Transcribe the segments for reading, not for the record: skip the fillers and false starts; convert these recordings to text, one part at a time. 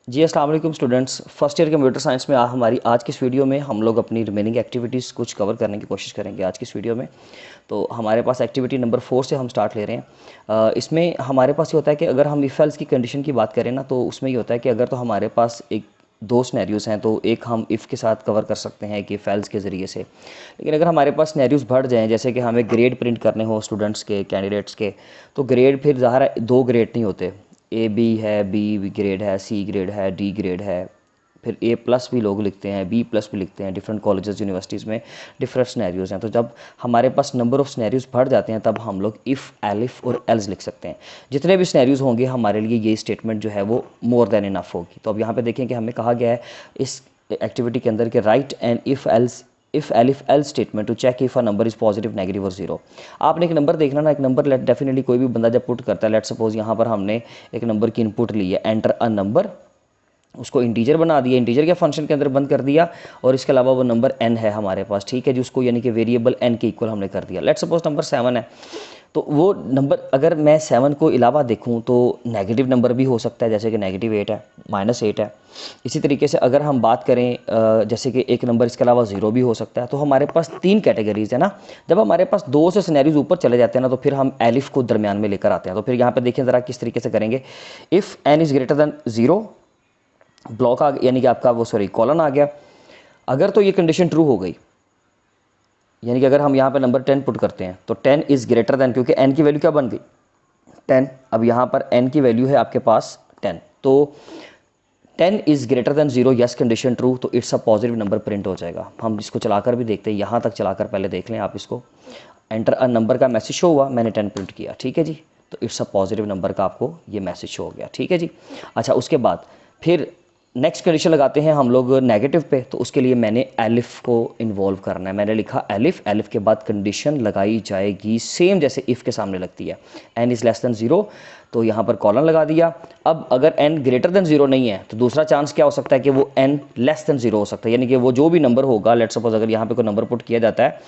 जी अस्सलाम वालेकुम students, first year computer science में हमारी आज की इस वीडियो में हम लोग अपनी रिमेनिंग एक्टिविटीज़ कुछ कवर करने की कोशिश करेंगे आज की इस वीडियो में। तो हमारे पास एक्टिविटी नंबर 4 से हम स्टार्ट ले रहे हैं। इसमें हमारे पास ये होता है कि अगर हम इफ़ एल्स की कंडीशन की बात करें ना, तो उसमें ये होता है कि अगर तो हमारे पास एक दो सिनेरियोज़ हैं, तो एक हम इफ़ के साथ कवर कर सकते हैं कि फेल्स के ज़रिए से। लेकिन अगर हमारे पास सिनेरियोज़ बढ़ जाएँ, जैसे कि हमें ग्रेड प्रिंट करने हो स्टूडेंट्स के, कैंडिडेट्स के, तो ग्रेड फिर ज़ाहिर है दो ग्रेड नहीं होते। ए बी है, बी ग्रेड है, सी ग्रेड है, डी ग्रेड है, फिर ए प्लस भी लोग लिखते हैं, बी प्लस भी लिखते हैं। डिफरेंट कॉलेजेस यूनिवर्सिटीज़ में डिफरेंट सिनेरियोज़ हैं। तो जब हमारे पास नंबर ऑफ़ सिनेरियोज़ बढ़ जाते हैं, तब हम लोग इफ़, एलिफ और एल्स लिख सकते हैं। जितने भी सिनेरियोज़ होंगे हमारे लिए ये स्टेटमेंट जो है वो मोर देन इनफ होगी। तो अब यहाँ पे देखें कि हमें कहा गया है इस एक्टिविटी के अंदर कि write and if elif else statement to check if a number is positive, negative और जीरो। आपने एक नंबर देखना ना, एक नंबर डेफिनेटली कोई भी बंदा जब पुट करता है, लेट सपोज यहाँ पर हमने एक नंबर की इनपुट ली है, एंटर अ नंबर, उसको इंटीजर बना दिया, इंटीजर के फंक्शन के अंदर बंद कर दिया, और इसके अलावा वो नंबर n है हमारे पास, ठीक है जी, उसको यानी कि वेरिएबल n के इक्वल हमने कर दिया। लेट सपोज नंबर 7 है, तो वो नंबर अगर मैं 7 को अलावा देखूं तो नेगेटिव नंबर भी हो सकता है, जैसे कि -8 है, -8 है। इसी तरीके से अगर हम बात करें जैसे कि एक नंबर इसके अलावा 0 भी हो सकता है। तो हमारे पास 3 कैटेगरीज है ना। जब हमारे पास 2 से सिनेरियोज ऊपर चले जाते हैं ना, तो फिर हम एलिफ को दरमियान में लेकर आते हैं। तो फिर यहाँ पे देखें ज़रा किस तरीके से करेंगे। If n is greater than 0, block आ यानी कि आपका वो कॉलन आ गया। अगर तो ये कंडीशन ट्रू हो गई, यानी कि अगर हम यहाँ पे नंबर 10 पुट करते हैं, तो 10 इज़ ग्रेटर दैन, क्योंकि n की वैल्यू क्या बन गई 10। अब यहाँ पर n की वैल्यू है आपके पास 10, तो 10 is greater than 0, yes condition true, तो it's a positive number print हो जाएगा। हम इसको चलाकर भी देखते हैं, यहाँ तक चलाकर पहले देख लें आप इसको। एंटर अ नंबर का मैसेज शो हुआ, मैंने 10 प्रिंट किया, ठीक है जी, तो इट्स अ पॉजिटिव नंबर का आपको ये मैसेज शो हो गया, ठीक है जी। अच्छा, उसके बाद फिर नेक्स्ट कंडीशन लगाते हैं हम लोग नेगेटिव पे। तो उसके लिए मैंने एलिफ को इन्वॉल्व करना है। मैंने लिखा एलिफ, एलिफ के बाद कंडीशन लगाई जाएगी सेम जैसे इफ़ के सामने लगती है, n इज़ लेस दैन 0, तो यहाँ पर कॉलन लगा दिया। अब अगर n ग्रेटर दैन 0 नहीं है, तो दूसरा चांस क्या हो सकता है कि वो n लेस दैन 0 हो सकता है, यानी कि वो जो भी नंबर होगा, लेट सपोज अगर यहाँ पे कोई नंबर पुट किया जाता है,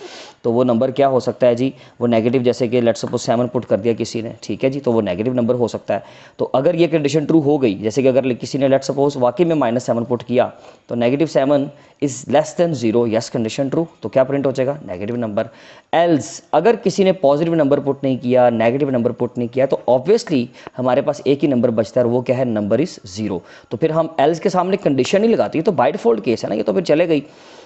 तो वो नंबर क्या हो सकता है जी, वो नेगेटिव, जैसे कि लेट सपोज 7 पुट कर दिया किसी ने, ठीक है जी, तो वो नेगेटिव नंबर हो सकता है। तो अगर ये कंडीशन ट्रू हो गई, जैसे कि अगर किसी ने लेट सपोज वाकई में -7 पुट किया, तो -7 is less than 0, yes condition true, तो क्या प्रिंट हो जाएगा, नेगेटिव नंबर। एल्स अगर किसी ने पॉजिटिव नंबर पुट नहीं किया, नेगेटिव नंबर पुट नहीं किया, तो ऑब्वियसली हमारे पास एक ही नंबर बचता है, और वो क्या है, नंबर इज़ 0। तो फिर हम एल्स के सामने कंडीशन नहीं लगाती, तो बाय डिफॉल्ट केस है ना, ये तो फिर चले गई।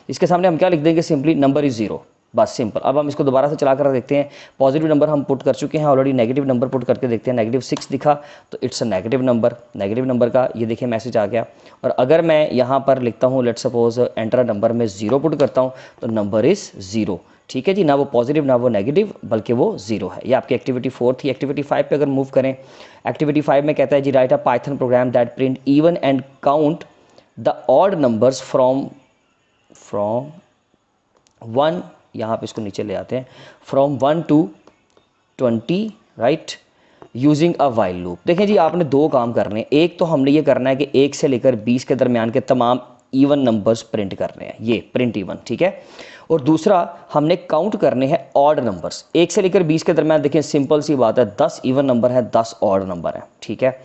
इसके सामने हम क्या लिख देंगे, सिंपली नंबर इज़ 0, बस सिंपल। अब हम इसको दोबारा से चला कर देखते हैं। पॉजिटिव नंबर हम पुट कर चुके हैं ऑलरेडी, नेगेटिव नंबर पुट करके देखते हैं। -6 दिखा, तो it's a negative number. Negative number का ये देखिए मैसेज आ गया। और अगर मैं यहाँ पर लिखता हूँ, लेट सपोज एंटर नंबर में 0 पुट करता हूँ, तो नंबर इज़ 0, ठीक है जी, ना वो पॉजिटिव ना वो नेगेटिव, बल्कि वो 0 है। ये आपकी एक्टिविटी 4 थी। एक्टिविटी 5 पे अगर मूव करें, एक्टिविटी 5 में कहता है जी, write a Python program that print even and count the odd numbers from 1, यहाँ पे इसको नीचे ले आते हैं, from 1 to 20, right, using a while loop. देखें जी, आपने दो काम करने हैं। एक तो हमने ये करना है कि 1 से लेकर 20 के दरमियान के तमाम इवन नंबर्स प्रिंट करने हैं, ये प्रिंट इवन, ठीक है। और दूसरा हमने काउंट करने हैं ऑड नंबर्स। 1 से लेकर 20 के दरमियान देखें, सिंपल सी बात है, 10 इवन नंबर है, 10 ऑड नंबर है, ठीक है।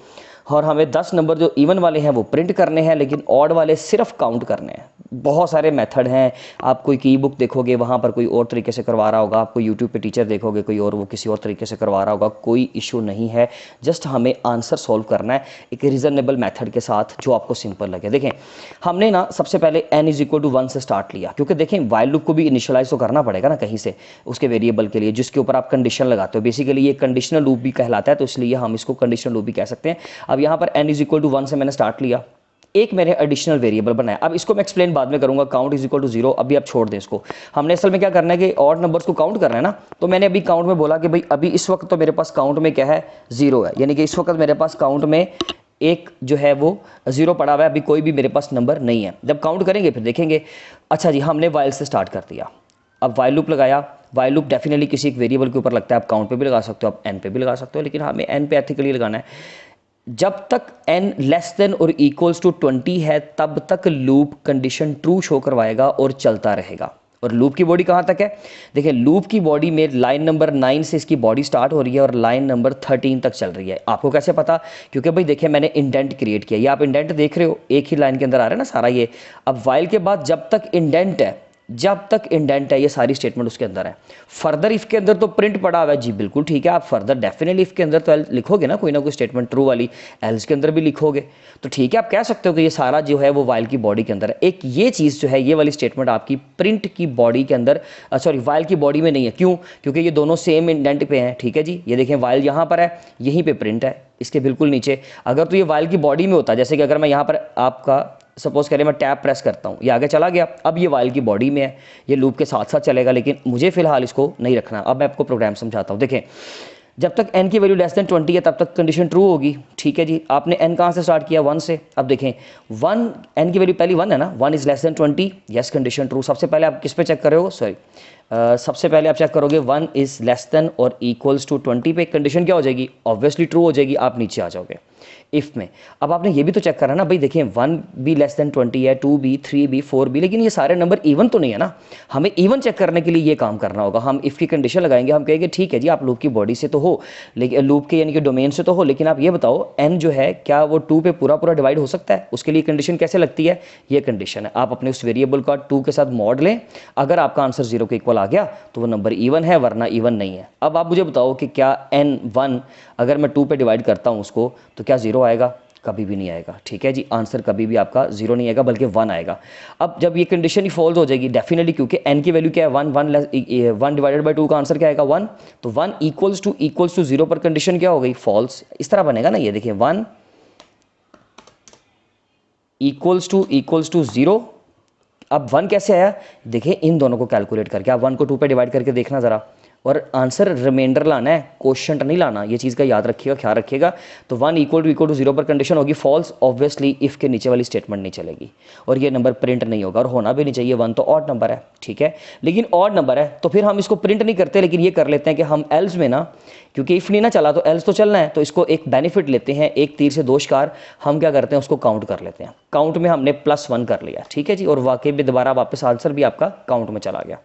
और हमें 10 नंबर जो इवन वाले हैं वो प्रिंट करने हैं, लेकिन ऑड वाले सिर्फ काउंट करने हैं। बहुत सारे मेथड हैं। आप कोई की बुक देखोगे, वहाँ पर कोई और तरीके से करवा रहा होगा, आपको यूट्यूब पे टीचर देखोगे कोई और, वो किसी और तरीके से करवा रहा होगा, कोई इशू नहीं है। जस्ट हमें आंसर सॉल्व करना है एक रीज़नेबल मेथड के साथ, जो आपको सिंपल लगे। देखें, हमने ना सबसे पहले n इज इक्वल टू 1 से स्टार्ट लिया, क्योंकि देखें वाइल लूप को भी इनिशियलाइज तो करना पड़ेगा ना कहीं से, उसके वेरिएबल के लिए जिसके ऊपर आप कंडीशन लगाते हो। बेसिकली ये कंडीशनल लूप भी कहलाता है, तो इसलिए हम इसको कंडीशनल लूप भी कह सकते हैं। अब यहाँ पर n इज इक्वल टू 1 से मैंने स्टार्ट लिया, एक मैंने एडिशनल वेरिएबल बनाया। अब इसको मैं एक्सप्लेन बाद में करूंगा। काउंट इज इक्वल टू 0, अभी आप छोड़ दें इसको। हमने असल में क्या करना है कि ऑड नंबर्स को काउंट करना है ना। तो मैंने अभी काउंट में बोला कि भाई अभी इस वक्त तो मेरे पास काउंट में क्या है, 0 है, यानी कि इस वक्त मेरे पास काउंट में एक जो है वो 0 पड़ा हुआ है, अभी कोई भी मेरे पास नंबर नहीं है। जब काउंट करेंगे फिर देखेंगे। अच्छा जी, हमने वाइल से स्टार्ट कर दिया, अब वाइल लूप लगाया। वाइल लूप डेफिनेटली किसी एक वेरिएबल के ऊपर लगता है, आप काउंट पे भी लगा सकते हो, आप एन पे भी लगा सकते हो, लेकिन हमें एन पे एथिकली लगाना है। जब तक n लेस देन और इक्वल्स टू 20 है, तब तक लूप कंडीशन ट्रू शो करवाएगा और चलता रहेगा। और लूप की बॉडी कहाँ तक है? देखिए लूप की बॉडी में लाइन नंबर 9 से इसकी बॉडी स्टार्ट हो रही है और लाइन नंबर 13 तक चल रही है। आपको कैसे पता? क्योंकि भाई देखिए मैंने इंडेंट क्रिएट किया, ये आप इंडेंट देख रहे हो, एक ही लाइन के अंदर आ रहा है ना सारा ये। अब वाइल के बाद जब तक इंडेंट है, जब तक इंडेंट है, ये सारी स्टेटमेंट उसके अंदर है। फर्दर इफ के अंदर तो प्रिंट पड़ा हुआ है जी, बिल्कुल ठीक है, आप फर्दर डेफिनेटली इफ के अंदर तो लिखोगे ना कोई स्टेटमेंट ट्रू वाली, एल्स के अंदर भी लिखोगे, तो ठीक है आप कह सकते हो कि ये सारा जो है वो वाइल की बॉडी के अंदर है। एक ये चीज़ जो है, ये वाली स्टेटमेंट आपकी प्रिंट की बॉडी के अंदर, सॉरी वाइल की बॉडी में नहीं है। क्यों? क्योंकि ये दोनों सेम इंडेंट पे हैं, ठीक है जी। ये देखें वाइल यहाँ पर है, यहीं पे प्रिंट है इसके बिल्कुल नीचे। अगर तो ये वाइल की बॉडी में होता, जैसे कि अगर मैं यहाँ पर आपका सपोज करें मैं टैब प्रेस करता हूँ, ये आगे चला गया, अब ये वाइल की बॉडी में है, ये लूप के साथ साथ चलेगा, लेकिन मुझे फिलहाल इसको नहीं रखना। अब मैं आपको प्रोग्राम समझाता हूँ। देखें जब तक n की वैल्यू लेस देन 20 है तब तक कंडीशन ट्रू होगी, ठीक है जी। आपने n कहाँ से स्टार्ट किया? 1 से। अब देखें 1, n की वैल्यू पहली 1 है ना, 1 is less than 20, yes condition true. सबसे पहले आप किस पे चेक कर रहे हो? सॉरी सबसे पहले आप चेक करोगे 1 इज लेस देन और इक्वल्स टू 20 पे, कंडीशन क्या हो जाएगी? ऑब्वियसली ट्रू हो जाएगी, आप नीचे आ जाओगे इफ में। अब आपने ये भी तो चेक करना ना भाई, देखिए 1 भी लेस देन 20 है, 2 भी, 3 भी, 4 भी, लेकिन ये सारे नंबर इवन तो नहीं है ना। हमें इवन चेक करने के लिए ये काम करना होगा। हम इफ की कंडीशन लगाएंगे, हम कहेंगे ठीक है जी आप लूप की बॉडी से तो हो, लेकिन लूप के यानी कि डोमेन से तो हो, लेकिन आप ये बताओ n जो है क्या वो 2 पे पूरा पूरा डिवाइड हो सकता है? उसके लिए कंडीशन कैसे लगती है? ये कंडीशन है। आप अपने उस वेरिएबल का 2 के साथ मॉड लें, अगर आपका आंसर 0 के इक्वल आ गया तो वो नंबर इवन है, वरना इवन नहीं है। अब आप मुझे बताओ कि क्या n1 अगर मैं 2 पे डिवाइड करता हूँ उसको, तो क्या 0 आएगा? कभी भी नहीं आएगा, ठीक है जी। आंसर कभी भी आपका 0 नहीं आएगा, बल्कि 1 आएगा। अब जब ये कंडीशन ही फॉल्स हो जाएगी डेफिनेटली, क्योंकि n की वैल्यू क्या है? 1 डिवाइडेड बाई 2 का आंसर क्या आएगा? 1। तो 1 इक्वल्स टू 0 पर कंडीशन क्या हो गई? फॉल्स। इस तरह बनेगा ना, ये देखिए 1 इक्वल्स टू 0। अब 1 कैसे आया? देखिए इन दोनों को कैलकुलेट करके, आप 1 को 2 पे डिवाइड करके देखना ज़रा, और आंसर रिमाइंडर लाना है, क्वोशंट नहीं लाना। ये चीज़ का याद रखिएगा, ख्याल रखिएगा। तो 1 इक्वल टू 0 पर कंडीशन होगी फॉल्स, ऑब्वियसली इफ़ के नीचे वाली स्टेटमेंट नहीं चलेगी और ये नंबर प्रिंट नहीं होगा, और होना भी नहीं चाहिए। 1 तो ऑड नंबर है, ठीक है, लेकिन ऑड नंबर है तो फिर हम इसको प्रिंट नहीं करते, लेकिन ये कर लेते हैं कि हम एल्स में ना, क्योंकि इफ़ नहीं ना चला तो एल्स तो चलना है, तो इसको एक बेनिफिट लेते हैं, एक तीर से दो शिकार। हम क्या करते हैं, उसको काउंट कर लेते हैं। काउंट में हमने +1 कर लिया, ठीक है जी, और वाकई में दोबारा वापस आंसर भी आपका काउंट में चला गया,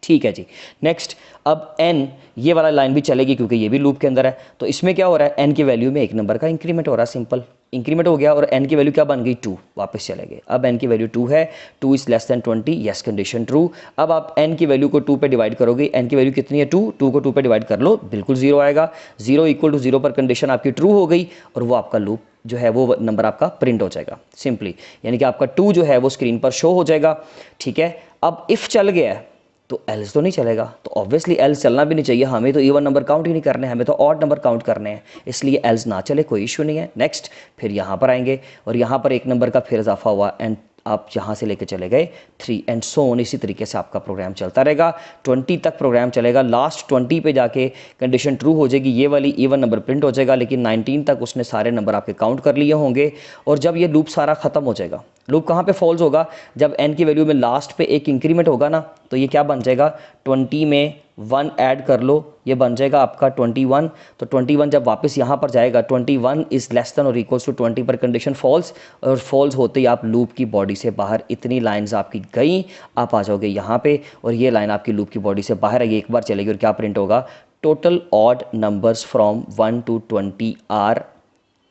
ठीक है जी। नेक्स्ट, अब n ये वाला लाइन भी चलेगी क्योंकि ये भी लूप के अंदर है। तो इसमें क्या हो रहा है? n की वैल्यू में एक नंबर का इंक्रीमेंट हो रहा है, सिंपल इंक्रीमेंट हो गया, और n की वैल्यू क्या बन गई? 2, वापस चलेंगे। अब n की वैल्यू 2 है, 2 is less than 20, yes condition true. अब आप n की वैल्यू को 2 पे डिवाइड करोगे, n की वैल्यू कितनी है? 2, 2 को 2 पे डिवाइड कर लो, बिल्कुल 0 आएगा। 0 इक्वल टू 0 पर कंडीशन आपकी ट्रू हो गई, और वो आपका लूप जो है वो नंबर आपका प्रिंट हो जाएगा सिंपली, यानी कि आपका 2 जो है वो स्क्रीन पर शो हो जाएगा, ठीक है। अब इफ़ चल गया है तो एल्स तो नहीं चलेगा, तो ऑब्वियसली एल्स चलना भी नहीं चाहिए। हमें तो इवन नंबर काउंट ही नहीं करने हैं, हमें तो ऑड नंबर काउंट करने हैं, इसलिए एल्स ना चले, कोई इशू नहीं है। नेक्स्ट, फिर यहाँ पर आएंगे और यहाँ पर एक नंबर का फिर इजाफा हुआ, एंड आप यहाँ से लेके चले गए 3 एंड सो ऑन। इसी तरीके से आपका प्रोग्राम चलता रहेगा, 20 तक प्रोग्राम चलेगा। लास्ट 20 पे जाके कंडीशन ट्रू हो जाएगी, ये वाली इवन नंबर प्रिंट हो जाएगा, लेकिन 19 तक उसने सारे नंबर आपके काउंट कर लिए होंगे। और जब ये लूप सारा ख़त्म हो जाएगा, लूप कहाँ पे फॉल्स होगा? जब n की वैल्यू में लास्ट पे एक इंक्रीमेंट होगा ना, तो ये क्या बन जाएगा? 20 में 1 ऐड कर लो, ये बन जाएगा आपका 21। तो 21 जब वापस यहाँ पर जाएगा, 21 इज़ लेस देन और इक्वल्स टू 20 पर कंडीशन फॉल्स, और फॉल्स होते ही आप लूप की बॉडी से बाहर, इतनी लाइंस आपकी गई, आप आ जाओगे यहाँ पे, और ये लाइन आपकी लूप की बॉडी से बाहर है, ये एक बार चलेगी, और क्या प्रिंट होगा? Total odd numbers from 1 to 20 are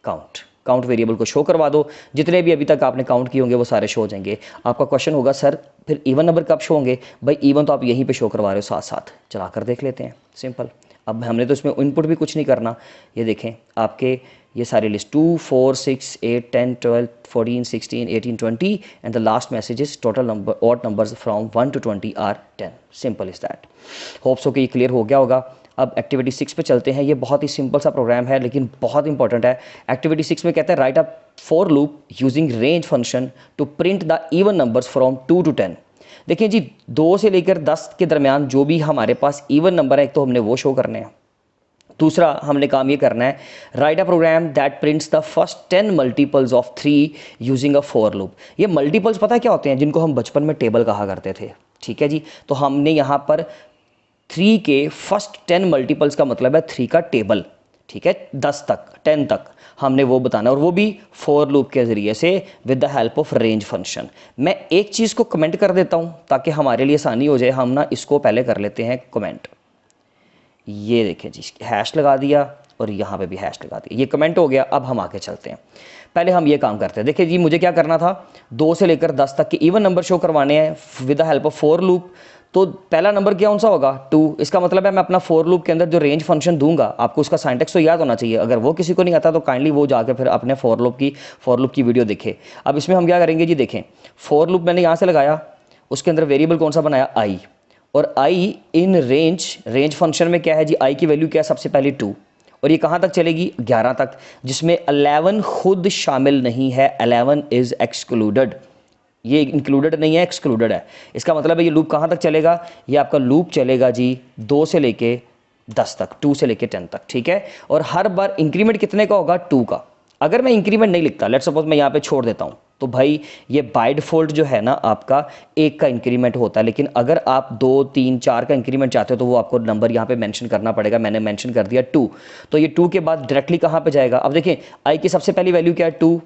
count variable को शो करवा दो। जितने भी अभी तक आपने काउंट किए होंगे वो सारे शो हो जाएंगे। आपका क्वेश्चन होगा सर फिर इवन नंबर कब शो होंगे? भाई इवन तो आप यहीं पे शो करवा रहे हो, साथ साथ चला कर देख लेते हैं, सिंपल। अब हमने तो इसमें इनपुट भी कुछ नहीं करना। ये देखें आपके ये सारी list 2, 4, 6, 8, 10, 12, 14, 16, 18, 20 and the last message is total number odd numbers from 1 to 20 are 10। Simple is that. Hope so कि ये क्लियर हो गया होगा। अब एक्टिविटी 6 पे चलते हैं। ये बहुत ही सिंपल सा प्रोग्राम है लेकिन बहुत इंपॉर्टेंट है। एक्टिविटी 6 में कहते हैं write a for loop using range function to print the even numbers from 2 to 10। देखिए जी 2 से लेकर 10 के दरमियान जो भी हमारे पास इवन नंबर है, एक तो हमने वो शो करने हैं, दूसरा हमने काम ये करना है write a program that prints the first 10 multiples of 3 using a for loop. ये मल्टीपल्स पता है क्या होते हैं? जिनको हम बचपन में टेबल कहा करते थे, ठीक है जी। तो हमने यहाँ पर 3 के फर्स्ट 10 मल्टीपल्स का मतलब है 3 का टेबल, ठीक है, 10 तक 10 तक हमने वो बताना, और वो भी फॉर लूप के ज़रिए से with the help of range function. मैं एक चीज़ को कमेंट कर देता हूँ ताकि हमारे लिए आसानी हो जाए। हम ना इसको पहले कर लेते हैं कमेंट। ये देखें जी, हैश लगा दिया और यहाँ पे भी हैश लगा दिया, ये कमेंट हो गया। अब हम आगे चलते हैं, पहले हम ये काम करते हैं। देखिए जी, मुझे क्या करना था, 2 से लेकर 10 तक के इवन नंबर शो करवाने हैं with the help of for loop. तो पहला नंबर क्या कौन सा होगा, 2। इसका मतलब है मैं अपना फॉर लूप के अंदर जो रेंज फंक्शन दूंगा, आपको उसका सिंटैक्स तो याद होना चाहिए। अगर वो किसी को नहीं आता तो काइंडली वो जाकर फिर अपने फॉर लूप की वीडियो देखे। अब इसमें हम क्या करेंगे जी, देखें फॉर लूप मैंने यहाँ से लगाया, उसके अंदर वेरिएबल कौन सा बनाया, आई, और आई इन रेंज फंक्शन में क्या है जी, आई की वैल्यू क्या है, सबसे पहले 2, और ये कहाँ तक चलेगी, 11 तक, जिसमें 11 खुद शामिल नहीं है, 11 इज एक्सक्लूडेड। ये इंक्लूडेड नहीं है, एक्सक्लूडेड है। इसका मतलब है ये लूप कहाँ तक चलेगा, ये आपका लूप चलेगा जी 2 से लेके 10 तक, 2 से लेके 10 तक, ठीक है। और हर बार इंक्रीमेंट कितने का होगा, 2 का। अगर मैं इंक्रीमेंट नहीं लिखता, लेट्स सपोज मैं यहाँ पे छोड़ देता हूँ, तो भाई ये बाय डिफॉल्ट जो है ना आपका 1 का इंक्रीमेंट होता है। लेकिन अगर आप 2, 3, 4 का इंक्रीमेंट चाहते हो तो वो आपको नंबर यहाँ पे मेंशन करना पड़ेगा। मैंने मेंशन कर दिया 2, तो ये 2 के बाद डायरेक्टली कहाँ पे जाएगा। अब देखिए आई की सबसे पहली वैल्यू क्या है, 2,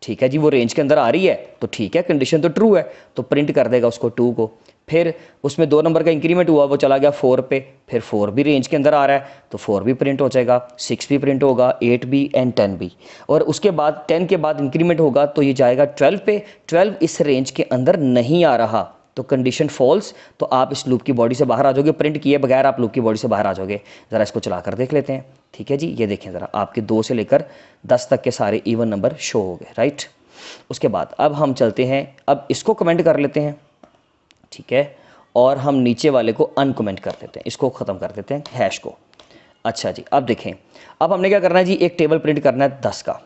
ठीक है जी, वो रेंज के अंदर आ रही है तो ठीक है, कंडीशन तो ट्रू है, तो प्रिंट कर देगा उसको 2 को। फिर उसमें 2 नंबर का इंक्रीमेंट हुआ, वो चला गया 4 पे, फिर 4 भी रेंज के अंदर आ रहा है तो 4 भी प्रिंट हो जाएगा, 6 भी प्रिंट होगा, 8 भी एंड 10 भी। और उसके बाद 10 के बाद इंक्रीमेंट होगा तो ये जाएगा 12 पे, 12 इस रेंज के अंदर नहीं आ रहा तो कंडीशन फॉल्स, तो आप इस लूप की बॉडी से बाहर आ जाओगे, प्रिंट किए बगैर आप लूप की बॉडी से बाहर आ जाओगे। ज़रा इसको चला कर देख लेते हैं, ठीक है जी। ये देखें ज़रा, आपके 2 से लेकर 10 तक के सारे इवन नंबर शो हो गए, राइट। उसके बाद अब हम चलते हैं, अब इसको कमेंट कर लेते हैं, ठीक है, और हम नीचे वाले को अनकमेंट कर देते हैं, इसको ख़त्म कर देते हैं, हैश को। अच्छा जी, अब देखें, अब हमने क्या करना है जी, एक टेबल प्रिंट करना है 10 का,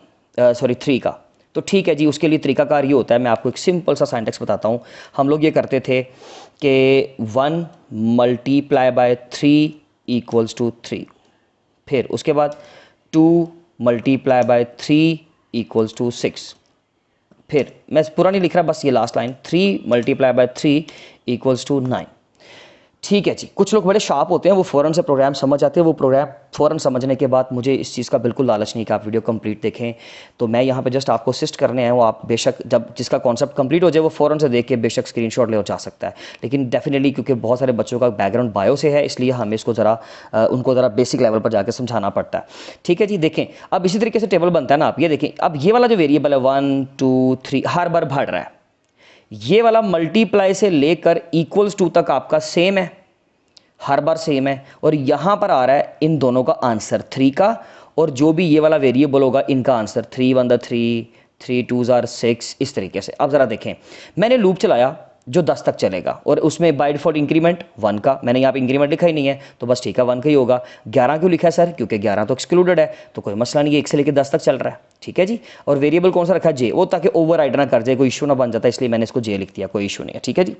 3 का। तो ठीक है जी, उसके लिए तरीकाकार ये होता है, मैं आपको एक सिंपल सा सिंटैक्स बताता हूँ। हम लोग ये करते थे कि 1 मल्टीप्लाई बाय 3 इक्वल्स टू 3, फिर उसके बाद 2 मल्टीप्लाई बाय 3 इक्वल्स टू 6, फिर मैं पूरा नहीं लिख रहा, बस ये last line, 3 multiply by 3 equals to 9। ठीक है जी, कुछ लोग बड़े शार्प होते हैं, वो फ़ौरन से प्रोग्राम समझ आते हैं। वो प्रोग्राम फ़ौरन समझने के बाद मुझे इस चीज़ का बिल्कुल लालच नहीं कि आप वीडियो कंप्लीट देखें, तो मैं यहाँ पे जस्ट आपको असिस्ट करने आया हूँ। आप बेशक जब जिसका कॉन्सेप्ट कंप्लीट हो जाए वो फ़ौरन से देख के बेशक स्क्रीनशॉट ले जा सकता है, लेकिन डेफिनेटली क्योंकि बहुत सारे बच्चों का बैकग्राउंड बायो से है, इसलिए हमें इसको उनको ज़रा बेसिक लेवल पर जाकर समझाना पड़ता है। ठीक है जी, देखें अब इसी तरीके से टेबल बनता है ना, आप ये देखें, अब ये वाला जो वेरिएबल है 1 2 3 हर बार बढ़ रहा है, ये वाला मल्टीप्लाई से लेकर इक्वल्स टू तक आपका सेम है, हर बार सेम है, और यहाँ पर आ रहा है इन दोनों का आंसर 3 का, और जो भी ये वाला वेरिएबल होगा इनका आंसर 3 1 3 3 2 6, इस तरीके से। अब ज़रा देखें, मैंने लूप चलाया जो 10 तक चलेगा, और उसमें बाय डिफॉल्ट इंक्रीमेंट 1 का, मैंने यहाँ पे इंक्रीमेंट लिखा ही नहीं है तो बस ठीक है 1 का ही होगा। 11 क्यों लिखा है सर, क्योंकि 11 तो एक्सक्लूडेड है, तो कोई मसला नहीं है, 1 से लेकर 10 तक चल रहा है। ठीक है जी, और वेरिएबल कौन सा रखा है, जे, वो ताकि ओवर राइड ना कर जाए, कोई इशू ना बन जाता, इसलिए मैंने इसको जे लिख दिया, कोई इशू नहीं है। ठीक है जी,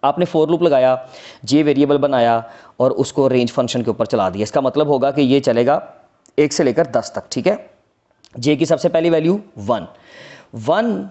आपने फॉर लूप लगाया, जे वेरिएबल बनाया और उसको रेंज फंक्शन के ऊपर चला दिया। इसका मतलब होगा कि ये चलेगा 1 से लेकर 10 तक। ठीक है, जे की सबसे पहली वैल्यू 1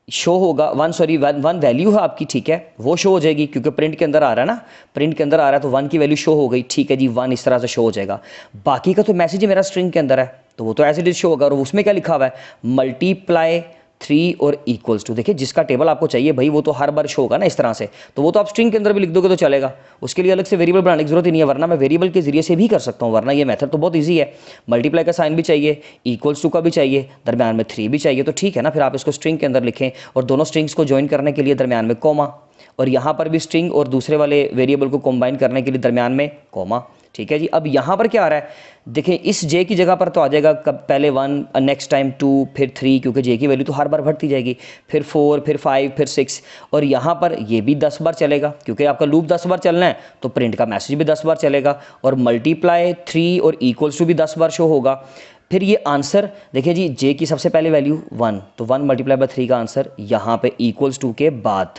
शो होगा, 1 वैल्यू है आपकी, ठीक है, वो शो हो जाएगी क्योंकि प्रिंट के अंदर आ रहा है ना, प्रिंट के अंदर आ रहा है तो 1 की वैल्यू शो हो गई। ठीक है जी, 1 इस तरह से शो हो जाएगा। बाकी का तो मैसेज मेरा स्ट्रिंग के अंदर है तो वो तो एज इट इज शो होगा, और उसमें क्या लिखा हुआ है, मल्टीप्लाई 3 और इक्वल्स टू। देखिए जिसका टेबल आपको चाहिए भाई वो तो हर बार शो होगा ना इस तरह से, तो वो तो आप स्ट्रिंग के अंदर भी लिख दोगे तो चलेगा, उसके लिए अलग से वेरिएबल बनाने की जरूरत ही नहीं है, वरना मैं वेरिएबल के जरिए से भी कर सकता हूँ, वरना ये मेथड तो बहुत ईजी है। मल्टीप्लाई का साइन भी चाहिए, इक्वल्स टू का भी चाहिए, दरम्यान में 3 भी चाहिए, तो ठीक है ना, फिर आप इसको स्ट्रिंग के अंदर लिखें, और दोनों स्ट्रिंग्स को ज्वाइन करने के लिए दरम्यान में कॉमा, और यहाँ पर भी स्ट्रिंग और दूसरे वाले वेरिएबल को कंबाइन करने के लिए दरम्यान में कॉमा। ठीक है जी, अब यहाँ पर क्या आ रहा है, देखें इस जे की जगह पर तो आ जाएगा कब, पहले 1, नेक्स्ट टाइम 2, फिर 3, क्योंकि जे की वैल्यू तो हर बार बढ़ती जाएगी, फिर 4, फिर 5, फिर 6, और यहाँ पर ये भी 10 बार चलेगा क्योंकि आपका लूप 10 बार चलना है, तो प्रिंट का मैसेज भी 10 बार चलेगा, और मल्टीप्लाई 3 और इक्वल्स टू भी 10 बार शो होगा। फिर ये आंसर देखिए जी, जे की सबसे पहले वैल्यू 1, तो 1 मल्टीप्लाई बाय 3 का आंसर यहाँ पे इक्वल्स टू के बाद,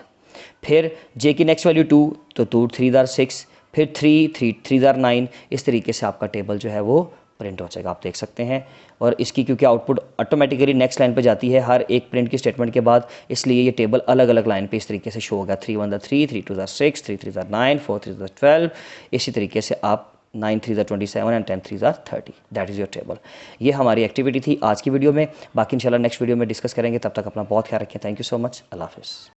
फिर जे की नेक्स्ट वैल्यू 2, तो 2 3 6, फिर 3 3 9, इस तरीके से आपका टेबल जो है वो प्रिंट हो जाएगा, आप देख सकते हैं। और इसकी क्योंकि आउटपुट ऑटोमेटिकली नेक्स्ट लाइन पे जाती है हर एक प्रिंट की स्टेटमेंट के बाद, इसलिए ये टेबल अलग अलग लाइन पे इस तरीके से शो होगा, 3 1 3 3 2 6 3 3 9 4 3 12, इसी तरीके से आप 9 3 27 and 10 3 30। That is your table. ये हमारी एक्टिविटी थी आज की वीडियो में। बाकी इंशाल्लाह नेक्स्ट वीडियो में डिस्कस करेंगे। तब तक अपना बहुत ख्याल रखें। Thank you so much. अल्लाह हाफ़िज़।